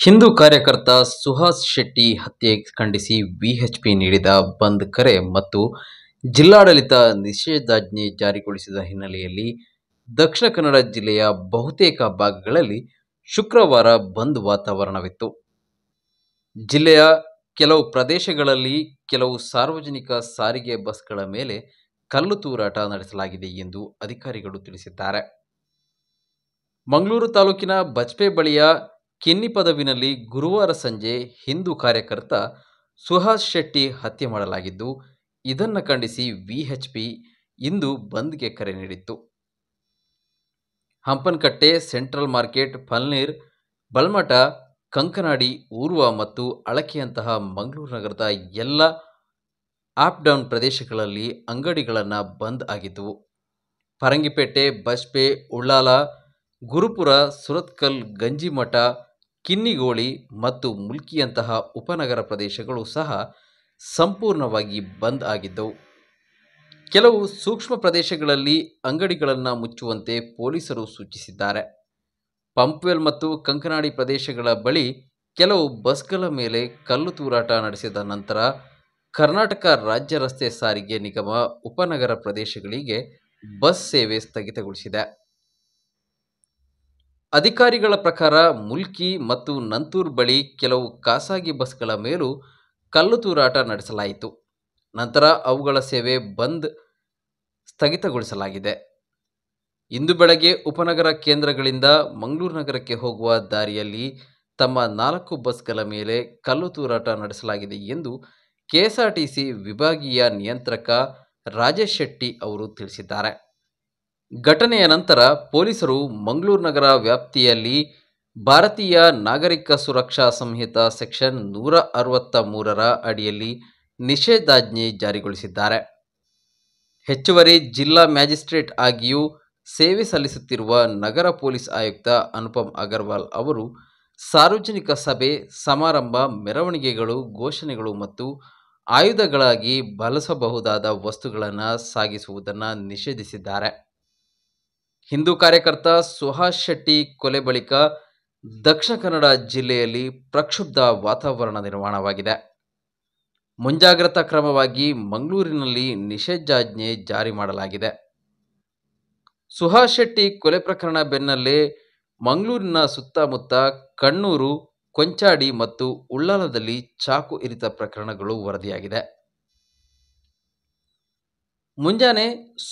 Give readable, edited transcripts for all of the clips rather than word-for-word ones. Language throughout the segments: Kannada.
ಹಿಂದೂ ಕಾರ್ಯಕರ್ತ ಸುಹಾಸ್ ಶೆಟ್ಟಿ ಹತ್ಯೆ ಖಂಡಿಸಿ ವಿಎಚ್ಪಿ ನೀಡಿದ ಬಂದ್ ಕರೆ ಮತ್ತು ಜಿಲ್ಲಾಡಳಿತ ನಿಷೇಧಾಜ್ಞೆ ಜಾರಿಗೊಳಿಸಿದ ಹಿನ್ನೆಲೆಯಲ್ಲಿ ದಕ್ಷಿಣ ಕನ್ನಡ ಜಿಲ್ಲೆಯ ಬಹುತೇಕ ಭಾಗಗಳಲ್ಲಿ ಶುಕ್ರವಾರ ಬಂದ್ ವಾತಾವರಣವಿತ್ತು. ಜಿಲ್ಲೆಯ ಕೆಲವು ಪ್ರದೇಶಗಳಲ್ಲಿ ಕೆಲವು ಸಾರ್ವಜನಿಕ ಸಾರಿಗೆ ಬಸ್ಗಳ ಮೇಲೆ ಕಲ್ಲು ತೂರಾಟ ನಡೆಸಲಾಗಿದೆ ಎಂದು ಅಧಿಕಾರಿಗಳು ತಿಳಿಸಿದ್ದಾರೆ. ಮಂಗಳೂರು ತಾಲೂಕಿನ ಬಜ್ಪೆ ಬಳಿಯ ಕೆನ್ನಿಪದವಿನಲ್ಲಿ ಗುರುವಾರ ಸಂಜೆ ಹಿಂದೂ ಕಾರ್ಯಕರ್ತ ಸುಹಾಸ್ ಶೆಟ್ಟಿ ಹತ್ಯೆ ಮಾಡಲಾಗಿದ್ದು, ಇದನ್ನು ಖಂಡಿಸಿ ವಿಎಚ್ಪಿ ಇಂದು ಬಂದ್ಗೆ ಕರೆ ನೀಡಿತ್ತು. ಹಂಪನಕಟ್ಟೆ, ಸೆಂಟ್ರಲ್ ಮಾರ್ಕೆಟ್, ಪಲ್ನೀರ್, ಬಲ್ಮಠ, ಕಂಕನಾಡಿ, ಊರ್ವ ಮತ್ತು ಅಳಕೆಯಂತಹ ಮಂಗಳೂರು ನಗರದ ಎಲ್ಲ ಅಪ್ ಡೌನ್ ಪ್ರದೇಶಗಳಲ್ಲಿ ಅಂಗಡಿಗಳನ್ನು ಬಂದ್ ಆಗಿದ್ದವು. ಪರಂಗಿಪೇಟೆ, ಬಜ್ಪೆ, ಉಳ್ಳಾಲ, ಗುರುಪುರ, ಸುರತ್ಕಲ್, ಗಂಜಿಮಠ, ಕಿನ್ನಿಗೋಳಿ ಮತ್ತು ಮುಲ್ಕಿಯಂತಹ ಉಪನಗರ ಪ್ರದೇಶಗಳು ಸಹ ಸಂಪೂರ್ಣವಾಗಿ ಬಂದ್ ಆಗಿದ್ದವು. ಕೆಲವು ಸೂಕ್ಷ್ಮ ಪ್ರದೇಶಗಳಲ್ಲಿ ಅಂಗಡಿಗಳನ್ನು ಮುಚ್ಚುವಂತೆ ಪೊಲೀಸರು ಸೂಚಿಸಿದ್ದಾರೆ. ಪಂಪ್ವೆಲ್ ಮತ್ತು ಕಂಕನಾಡಿ ಪ್ರದೇಶಗಳ ಬಳಿ ಕೆಲವು ಬಸ್ಗಳ ಮೇಲೆ ಕಲ್ಲು ತೂರಾಟ ನಡೆಸಿದ ನಂತರ ಕರ್ನಾಟಕ ರಾಜ್ಯ ರಸ್ತೆ ಸಾರಿಗೆ ನಿಗಮ ಉಪನಗರ ಪ್ರದೇಶಗಳಿಗೆ ಬಸ್ ಸೇವೆ ಸ್ಥಗಿತಗೊಳಿಸಿದೆ. ಅಧಿಕಾರಿಗಳ ಪ್ರಕಾರ ಮುಲ್ಕಿ ಮತ್ತು ನಂತೂರ್ ಬಳಿ ಕೆಲವು ಖಾಸಗಿ ಬಸ್ಗಳ ಮೇಲೂ ಕಲ್ಲು ತೂರಾಟ ನಡೆಸಲಾಯಿತು. ನಂತರ ಅವುಗಳ ಸೇವೆ ಬಂದ್ ಸ್ಥಗಿತಗೊಳಿಸಲಾಗಿದೆ. ಇಂದು ಬೆಳಗ್ಗೆ ಉಪನಗರ ಕೇಂದ್ರಗಳಿಂದ ಮಂಗಳೂರು ನಗರಕ್ಕೆ ಹೋಗುವ ದಾರಿಯಲ್ಲಿ ತಮ್ಮ 4 ಬಸ್ಗಳ ಮೇಲೆ ಕಲ್ಲು ತೂರಾಟ ನಡೆಸಲಾಗಿದೆ ಎಂದು ಕೆಎಸ್ಆರ್ಟಿಸಿ ವಿಭಾಗೀಯ ನಿಯಂತ್ರಕ ರಾಜೇಶ್ ಶೆಟ್ಟಿ ಅವರು ತಿಳಿಸಿದ್ದಾರೆ. ಘಟನೆಯ ನಂತರ ಪೊಲೀಸರು ಮಂಗಳೂರು ನಗರ ವ್ಯಾಪ್ತಿಯಲ್ಲಿ ಭಾರತೀಯ ನಾಗರಿಕ ಸುರಕ್ಷಾ ಸಂಹಿತಾ ಸೆಕ್ಷನ್ 163ರ ಅಡಿಯಲ್ಲಿ ನಿಷೇಧಾಜ್ಞೆ ಜಾರಿಗೊಳಿಸಿದ್ದಾರೆ. ಹೆಚ್ಚುವರಿ ಜಿಲ್ಲಾ ಮ್ಯಾಜಿಸ್ಟ್ರೇಟ್ ಆಗಿಯೂ ಸೇವೆ ಸಲ್ಲಿಸುತ್ತಿರುವ ನಗರ ಪೊಲೀಸ್ ಆಯುಕ್ತ ಅನುಪಮ್ ಅಗರ್ವಾಲ್ ಅವರು ಸಾರ್ವಜನಿಕ ಸಭೆ, ಸಮಾರಂಭ, ಮೆರವಣಿಗೆಗಳು, ಘೋಷಣೆಗಳು ಮತ್ತು ಆಯುಧಗಳಾಗಿ ಬಳಸಬಹುದಾದ ವಸ್ತುಗಳನ್ನು ಸಾಗಿಸುವುದನ್ನು ನಿಷೇಧಿಸಿದ್ದಾರೆ. ಹಿಂದೂ ಕಾರ್ಯಕರ್ತ ಸುಹಾಸ್ ಶೆಟ್ಟಿ ಕೊಲೆ ಬಳಿಕ ದಕ್ಷಿಣ ಕನ್ನಡ ಜಿಲ್ಲೆಯಲ್ಲಿ ಪ್ರಕ್ಷುಬ್ಧ ವಾತಾವರಣ ನಿರ್ಮಾಣವಾಗಿದೆ. ಮುಂಜಾಗ್ರತಾ ಕ್ರಮವಾಗಿ ಮಂಗಳೂರಿನಲ್ಲಿ ನಿಷೇಧಾಜ್ಞೆ ಜಾರಿ ಮಾಡಲಾಗಿದೆ. ಸುಹಾಸ್ ಶೆಟ್ಟಿ ಕೊಲೆ ಪ್ರಕರಣ ಬೆನ್ನಲ್ಲೇ ಮಂಗಳೂರಿನ ಸುತ್ತಮುತ್ತ ಕಣ್ಣೂರು, ಕೊಂಚಾಡಿ ಮತ್ತು ಉಳ್ಳಾಲದಲ್ಲಿ ಚಾಕು ಇರಿತ ಪ್ರಕರಣಗಳು ವರದಿಯಾಗಿದೆ. ಮುಂಜಾನೆ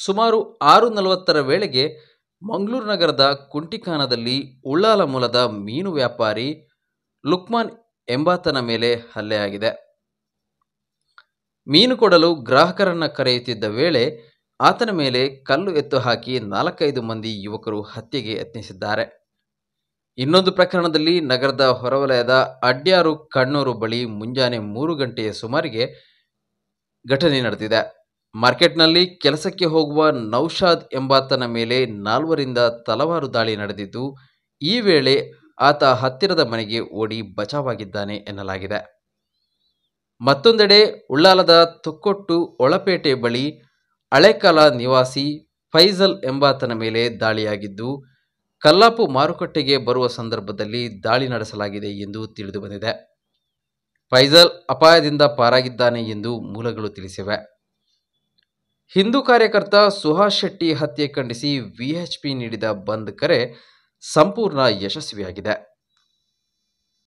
ಸುಮಾರು 6:40ರ ವೇಳೆಗೆ ಮಂಗಳೂರು ನಗರದ ಕುಂಟಿಕಾನದಲ್ಲಿ ಉಳ್ಳಾಲ ಮೂಲದ ಮೀನು ವ್ಯಾಪಾರಿ ಲುಕ್ಮಾನ್ ಎಂಬಾತನ ಮೇಲೆ ಹಲ್ಲೆಯಾಗಿದೆ. ಮೀನು ಕೊಡಲು ಗ್ರಾಹಕರನ್ನು ಕರೆಯುತ್ತಿದ್ದ ವೇಳೆ ಆತನ ಮೇಲೆ ಕಲ್ಲು ಎತ್ತು ಹಾಕಿ 4-5 ಮಂದಿ ಯುವಕರು ಹತ್ಯೆಗೆ ಯತ್ನಿಸಿದ್ದಾರೆ. ಇನ್ನೊಂದು ಪ್ರಕರಣದಲ್ಲಿ ನಗರದ ಹೊರವಲಯದ ಅಡ್ಯಾರು ಕಣ್ಣೂರು ಬಳಿ ಮುಂಜಾನೆ 3 ಗಂಟೆಯ ಸುಮಾರಿಗೆ ಘಟನೆ ನಡೆದಿದೆ. ಮಾರ್ಕೆಟ್ನಲ್ಲಿ ಕೆಲಸಕ್ಕೆ ಹೋಗುವ ನೌಶಾದ್ ಎಂಬಾತನ ಮೇಲೆ 4ರಿಂದ ತಲವಾರು ದಾಳಿ ನಡೆದಿದ್ದು, ಈ ವೇಳೆ ಆತ ಹತ್ತಿರದ ಮನೆಗೆ ಓಡಿ ಬಚಾವಾಗಿದ್ದಾನೆ ಎನ್ನಲಾಗಿದೆ. ಮತ್ತೊಂದೆಡೆ ಉಳ್ಳಾಲದ ತೊಕ್ಕೊಟ್ಟು ಒಳಪೇಟೆ ಬಳಿ ಹಳೆಕಾಲ ನಿವಾಸಿ ಫೈಜಲ್ ಎಂಬಾತನ ಮೇಲೆ ದಾಳಿಯಾಗಿದ್ದು, ಕಲ್ಲಾಪು ಮಾರುಕಟ್ಟೆಗೆ ಬರುವ ಸಂದರ್ಭದಲ್ಲಿ ದಾಳಿ ನಡೆಸಲಾಗಿದೆ ಎಂದು ತಿಳಿದುಬಂದಿದೆ. ಫೈಜಲ್ ಅಪಾಯದಿಂದ ಪಾರಾಗಿದ್ದಾನೆ ಎಂದು ಮೂಲಗಳು ತಿಳಿಸಿವೆ. ಹಿಂದೂ ಕಾರ್ಯಕರ್ತ ಸುಹಾಸ್ ಶೆಟ್ಟಿ ಹತ್ಯೆ ಖಂಡಿಸಿ ವಿಎಚ್ಪಿ ನೀಡಿದ ಬಂದ್ ಕರೆ ಸಂಪೂರ್ಣ ಯಶಸ್ವಿಯಾಗಿದೆ.